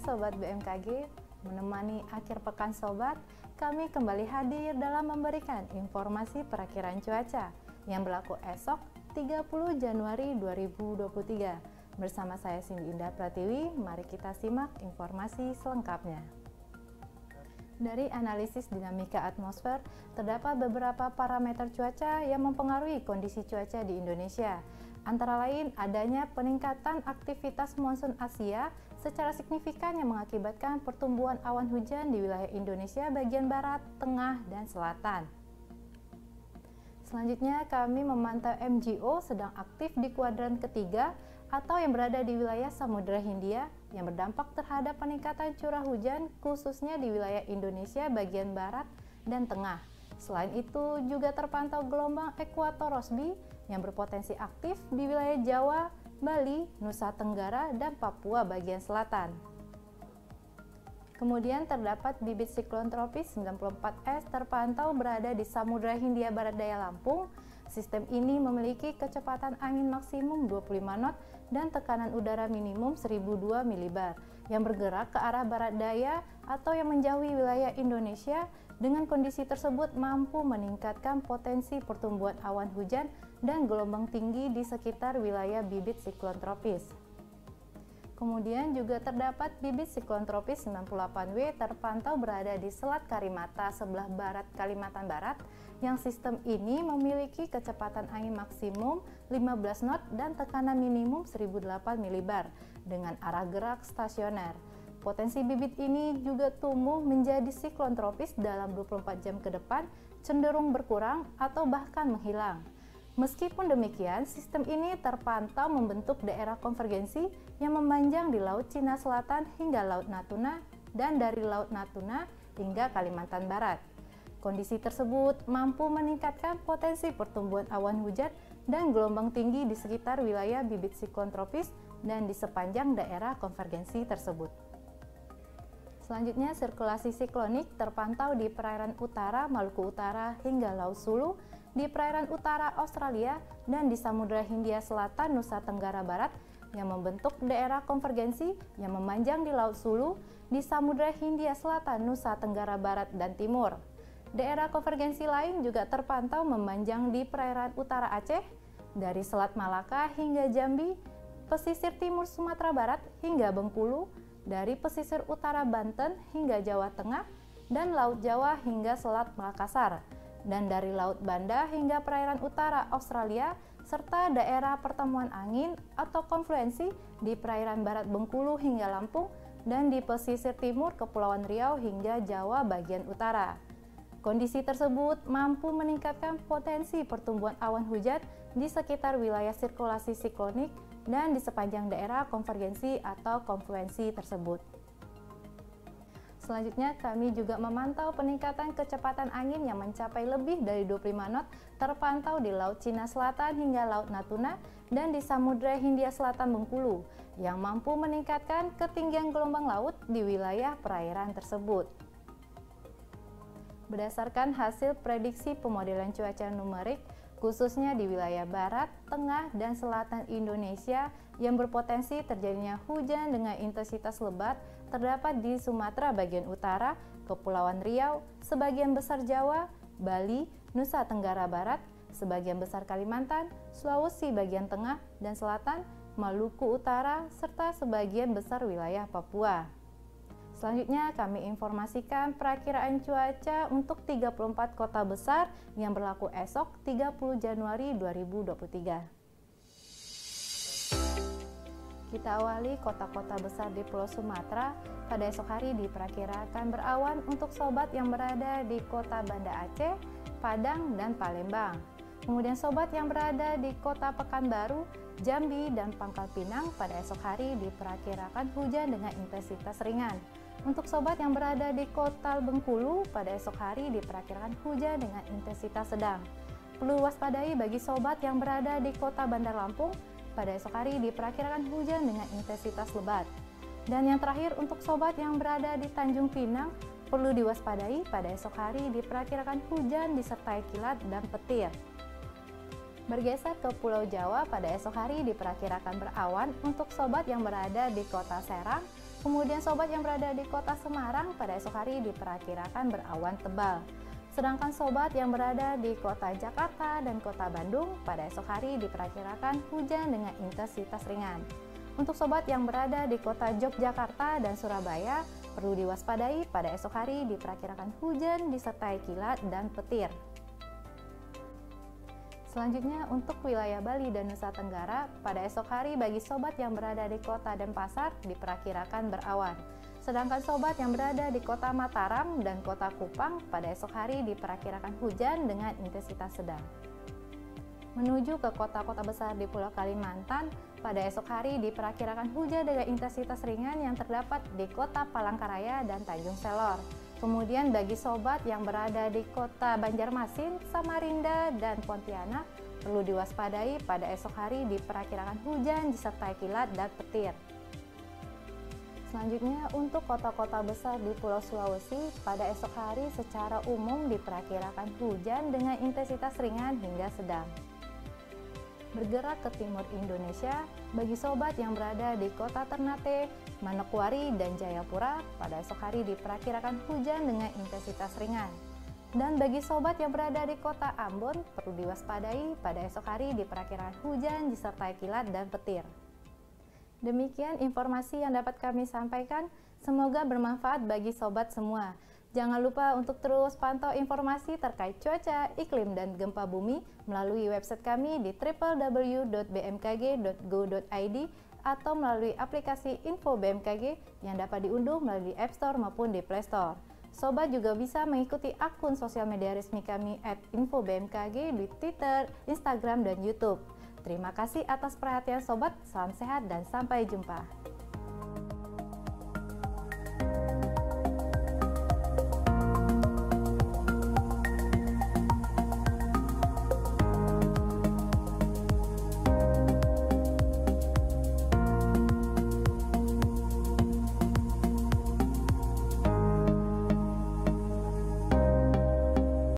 Sobat BMKG, menemani akhir pekan Sobat, kami kembali hadir dalam memberikan informasi perakiraan cuaca yang berlaku esok 30 Januari 2023. Bersama saya Cindy Indah Pratiwi, mari kita simak informasi selengkapnya. Dari analisis dinamika atmosfer, terdapat beberapa parameter cuaca yang mempengaruhi kondisi cuaca di Indonesia. Antara lain, adanya peningkatan aktivitas monsun Asia secara signifikan yang mengakibatkan pertumbuhan awan hujan di wilayah Indonesia bagian barat, tengah, dan selatan. Selanjutnya, kami memantau MGO sedang aktif di kuadran ketiga atau yang berada di wilayah Samudra Hindia yang berdampak terhadap peningkatan curah hujan khususnya di wilayah Indonesia bagian barat dan tengah. Selain itu, juga terpantau gelombang ekuator Rossby yang berpotensi aktif di wilayah Jawa, Bali, Nusa Tenggara, dan Papua bagian selatan. Kemudian terdapat bibit siklon tropis 94S terpantau berada di Samudra Hindia Barat Daya Lampung. Sistem ini memiliki kecepatan angin maksimum 25 knot dan tekanan udara minimum 1002 mbar yang bergerak ke arah barat daya atau yang menjauhi wilayah Indonesia. Dengan kondisi tersebut mampu meningkatkan potensi pertumbuhan awan hujan dan gelombang tinggi di sekitar wilayah bibit siklon tropis. Kemudian juga terdapat bibit siklon tropis 98W terpantau berada di Selat Karimata sebelah barat Kalimantan Barat, yang sistem ini memiliki kecepatan angin maksimum 15 knot dan tekanan minimum 1008 mbar dengan arah gerak stasioner. Potensi bibit ini juga tumbuh menjadi siklon tropis dalam 24 jam ke depan, cenderung berkurang atau bahkan menghilang. Meskipun demikian, sistem ini terpantau membentuk daerah konvergensi yang memanjang di Laut Cina Selatan hingga Laut Natuna dan dari Laut Natuna hingga Kalimantan Barat. Kondisi tersebut mampu meningkatkan potensi pertumbuhan awan hujan dan gelombang tinggi di sekitar wilayah bibit siklon tropis dan di sepanjang daerah konvergensi tersebut. Selanjutnya, sirkulasi siklonik terpantau di perairan utara Maluku Utara hingga Laut Sulu, di perairan utara Australia, dan di Samudra Hindia Selatan Nusa Tenggara Barat yang membentuk daerah konvergensi yang memanjang di Laut Sulu, di Samudra Hindia Selatan Nusa Tenggara Barat dan Timur. Daerah konvergensi lain juga terpantau memanjang di perairan utara Aceh, dari Selat Malaka hingga Jambi, pesisir timur Sumatera Barat hingga Bengkulu, dari pesisir utara Banten hingga Jawa Tengah, dan Laut Jawa hingga Selat Makassar, dan dari Laut Banda hingga perairan utara Australia, serta daerah pertemuan angin atau konfluensi di perairan barat Bengkulu hingga Lampung, dan di pesisir timur Kepulauan Riau hingga Jawa bagian utara. Kondisi tersebut mampu meningkatkan potensi pertumbuhan awan hujan di sekitar wilayah sirkulasi siklonik dan di sepanjang daerah konvergensi atau konfluensi tersebut. Selanjutnya, kami juga memantau peningkatan kecepatan angin yang mencapai lebih dari 25 knot terpantau di Laut Cina Selatan hingga Laut Natuna dan di Samudra Hindia Selatan Bengkulu yang mampu meningkatkan ketinggian gelombang laut di wilayah perairan tersebut. Berdasarkan hasil prediksi pemodelan cuaca numerik, khususnya di wilayah barat, tengah, dan selatan Indonesia yang berpotensi terjadinya hujan dengan intensitas lebat terdapat di Sumatera bagian utara, Kepulauan Riau, sebagian besar Jawa, Bali, Nusa Tenggara Barat, sebagian besar Kalimantan, Sulawesi bagian tengah dan selatan, Maluku Utara, serta sebagian besar wilayah Papua. Selanjutnya, kami informasikan perakiraan cuaca untuk 34 kota besar yang berlaku esok 30 Januari 2023. Kita awali kota-kota besar di Pulau Sumatera. Pada esok hari diperkirakan berawan untuk sobat yang berada di kota Banda Aceh, Padang, dan Palembang. Kemudian sobat yang berada di kota Pekanbaru, Jambi, dan Pangkal Pinang pada esok hari diperkirakan hujan dengan intensitas ringan. Untuk sobat yang berada di kota Bengkulu, pada esok hari diperkirakan hujan dengan intensitas sedang. Perlu waspadai bagi sobat yang berada di kota Bandar Lampung, pada esok hari diperkirakan hujan dengan intensitas lebat. Dan yang terakhir untuk sobat yang berada di Tanjung Pinang, perlu diwaspadai pada esok hari diperkirakan hujan disertai kilat dan petir. Bergeser ke Pulau Jawa, pada esok hari diperkirakan berawan untuk sobat yang berada di kota Serang, Kemudian sobat yang berada di kota Semarang pada esok hari diperkirakan berawan tebal. Sedangkan sobat yang berada di kota Jakarta dan kota Bandung pada esok hari diperkirakan hujan dengan intensitas ringan. Untuk sobat yang berada di kota Yogyakarta dan Surabaya perlu diwaspadai pada esok hari diperkirakan hujan disertai kilat dan petir. Selanjutnya untuk wilayah Bali dan Nusa Tenggara, pada esok hari bagi sobat yang berada di kota Denpasar diperkirakan berawan. Sedangkan sobat yang berada di kota Mataram dan kota Kupang pada esok hari diperkirakan hujan dengan intensitas sedang. Menuju ke kota-kota besar di Pulau Kalimantan, pada esok hari diperkirakan hujan dengan intensitas ringan yang terdapat di kota Palangkaraya dan Tanjung Selor. Kemudian bagi sobat yang berada di kota Banjarmasin, Samarinda, dan Pontianak perlu diwaspadai pada esok hari diperkirakan hujan disertai kilat dan petir. Selanjutnya untuk kota-kota besar di Pulau Sulawesi, pada esok hari secara umum diperkirakan hujan dengan intensitas ringan hingga sedang. Bergerak ke timur Indonesia, bagi sobat yang berada di kota Ternate, Manokwari, dan Jayapura, pada esok hari diperkirakan hujan dengan intensitas ringan. Dan bagi sobat yang berada di kota Ambon, perlu diwaspadai pada esok hari diperkirakan hujan disertai kilat dan petir. Demikian informasi yang dapat kami sampaikan, semoga bermanfaat bagi sobat semua. Jangan lupa untuk terus pantau informasi terkait cuaca, iklim, dan gempa bumi melalui website kami di www.bmkg.go.id atau melalui aplikasi Info BMKG yang dapat diunduh melalui App Store maupun di Play Store. Sobat juga bisa mengikuti akun sosial media resmi kami @infobmkg di Twitter, Instagram, dan YouTube. Terima kasih atas perhatian sobat, salam sehat dan sampai jumpa.